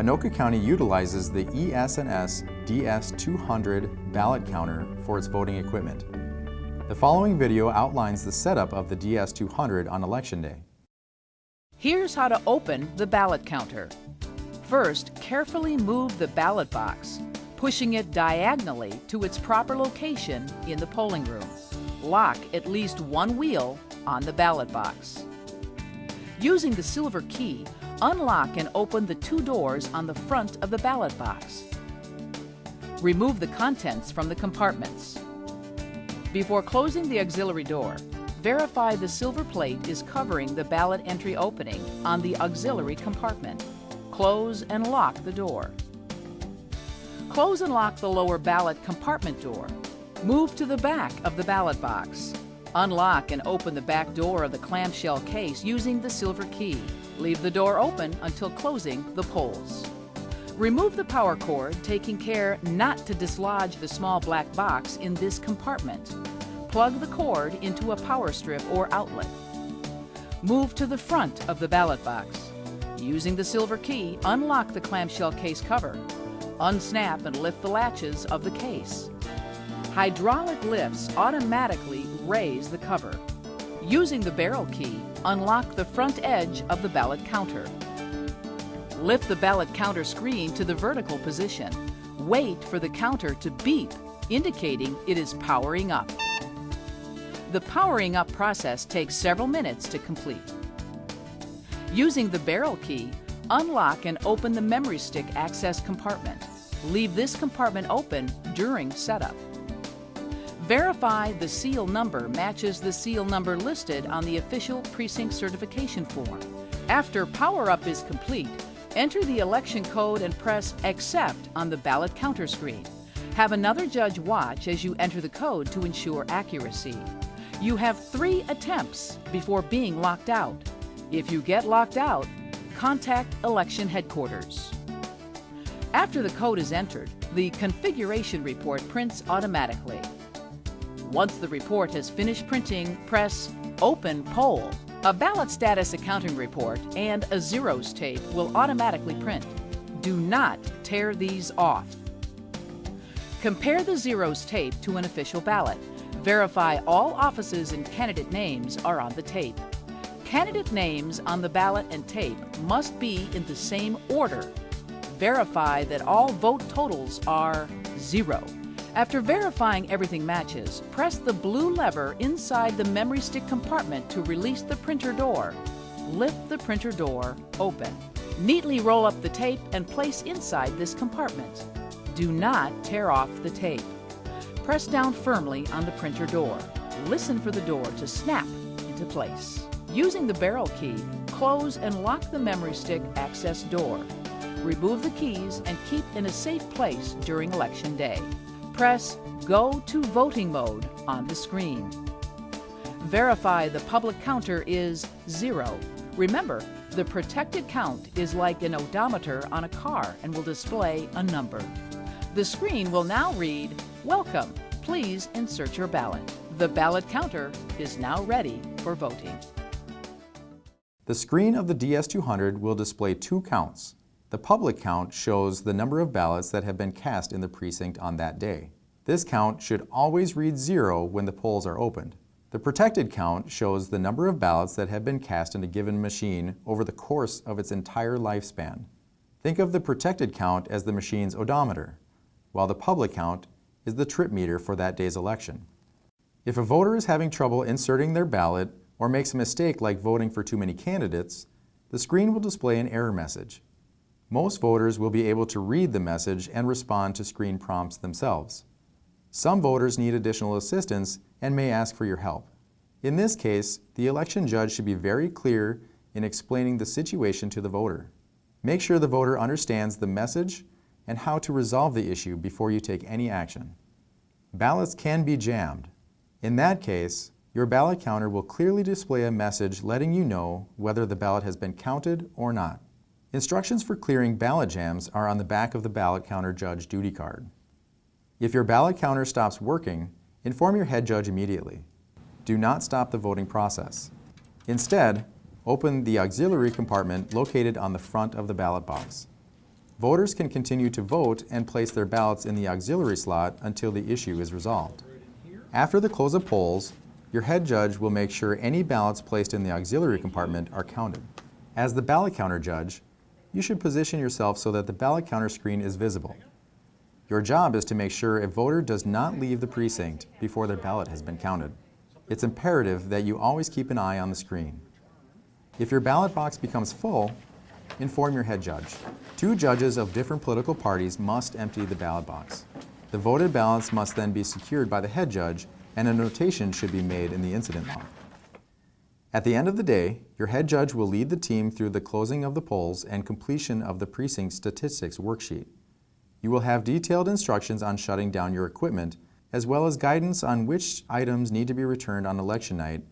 Anoka County utilizes the ES&S DS200 ballot counter for its voting equipment. The following video outlines the setup of the DS200 on Election Day. Here's how to open the ballot counter. First, carefully move the ballot box, pushing it diagonally to its proper location in the polling room. Lock at least one wheel on the ballot box. Using the silver key, unlock and open the two doors on the front of the ballot box. Remove the contents from the compartments. Before closing the auxiliary door, verify the silver plate is covering the ballot entry opening on the auxiliary compartment. Close and lock the door. Close and lock the lower ballot compartment door. Move to the back of the ballot box. Unlock and open the back door of the clamshell case using the silver key. Leave the door open until closing the polls. Remove the power cord, taking care not to dislodge the small black box in this compartment. Plug the cord into a power strip or outlet. Move to the front of the ballot box. Using the silver key, unlock the clamshell case cover. Unsnap and lift the latches of the case. Hydraulic lifts automatically raise the cover. Using the barrel key, unlock the front edge of the ballot counter. Lift the ballot counter screen to the vertical position. Wait for the counter to beep, indicating it is powering up. The powering up process takes several minutes to complete. Using the barrel key, unlock and open the memory stick access compartment. Leave this compartment open during setup. Verify the seal number matches the seal number listed on the official precinct certification form. After power-up is complete, enter the election code and press Accept on the ballot counter screen. Have another judge watch as you enter the code to ensure accuracy. You have 3 attempts before being locked out. If you get locked out, contact election headquarters. After the code is entered, the configuration report prints automatically. Once the report has finished printing, press Open Poll. A ballot status accounting report and a zeros tape will automatically print. Do not tear these off. Compare the zeros tape to an official ballot. Verify all offices and candidate names are on the tape. Candidate names on the ballot and tape must be in the same order. Verify that all vote totals are 0. After verifying everything matches, press the blue lever inside the memory stick compartment to release the printer door. Lift the printer door open. Neatly roll up the tape and place inside this compartment. Do not tear off the tape. Press down firmly on the printer door. Listen for the door to snap into place. Using the barrel key, close and lock the memory stick access door. Remove the keys and keep in a safe place during Election Day. Press Go to Voting Mode on the screen. Verify the public counter is 0. Remember, the protected count is like an odometer on a car and will display a number. The screen will now read, "Welcome, please insert your ballot." The ballot counter is now ready for voting. The screen of the DS200 will display 2 counts. The public count shows the number of ballots that have been cast in the precinct on that day. This count should always read 0 when the polls are opened. The protected count shows the number of ballots that have been cast in a given machine over the course of its entire lifespan. Think of the protected count as the machine's odometer, while the public count is the trip meter for that day's election. If a voter is having trouble inserting their ballot or makes a mistake like voting for too many candidates, the screen will display an error message. Most voters will be able to read the message and respond to screen prompts themselves. Some voters need additional assistance and may ask for your help. In this case, the election judge should be very clear in explaining the situation to the voter. Make sure the voter understands the message and how to resolve the issue before you take any action. Ballots can be jammed. In that case, your ballot counter will clearly display a message letting you know whether the ballot has been counted or not. Instructions for clearing ballot jams are on the back of the ballot counter judge duty card. If your ballot counter stops working, inform your head judge immediately. Do not stop the voting process. Instead, open the auxiliary compartment located on the front of the ballot box. Voters can continue to vote and place their ballots in the auxiliary slot until the issue is resolved. After the close of polls, your head judge will make sure any ballots placed in the auxiliary compartment are counted. As the ballot counter judge, you should position yourself so that the ballot counter screen is visible. Your job is to make sure a voter does not leave the precinct before their ballot has been counted. It's imperative that you always keep an eye on the screen. If your ballot box becomes full, inform your head judge. 2 judges of different political parties must empty the ballot box. The voted ballots must then be secured by the head judge, and a notation should be made in the incident log. At the end of the day, your head judge will lead the team through the closing of the polls and completion of the precinct statistics worksheet. You will have detailed instructions on shutting down your equipment, as well as guidance on which items need to be returned on election night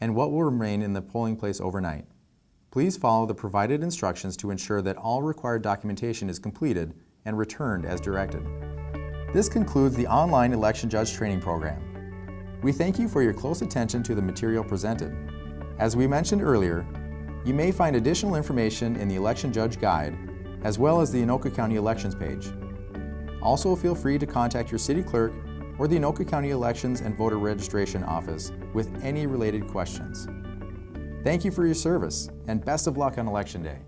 and what will remain in the polling place overnight. Please follow the provided instructions to ensure that all required documentation is completed and returned as directed. This concludes the online Election Judge Training Program. We thank you for your close attention to the material presented. As we mentioned earlier, you may find additional information in the Election Judge Guide, as well as the Anoka County Elections page. Also, feel free to contact your city clerk or the Anoka County Elections and Voter Registration Office with any related questions. Thank you for your service, and best of luck on Election Day.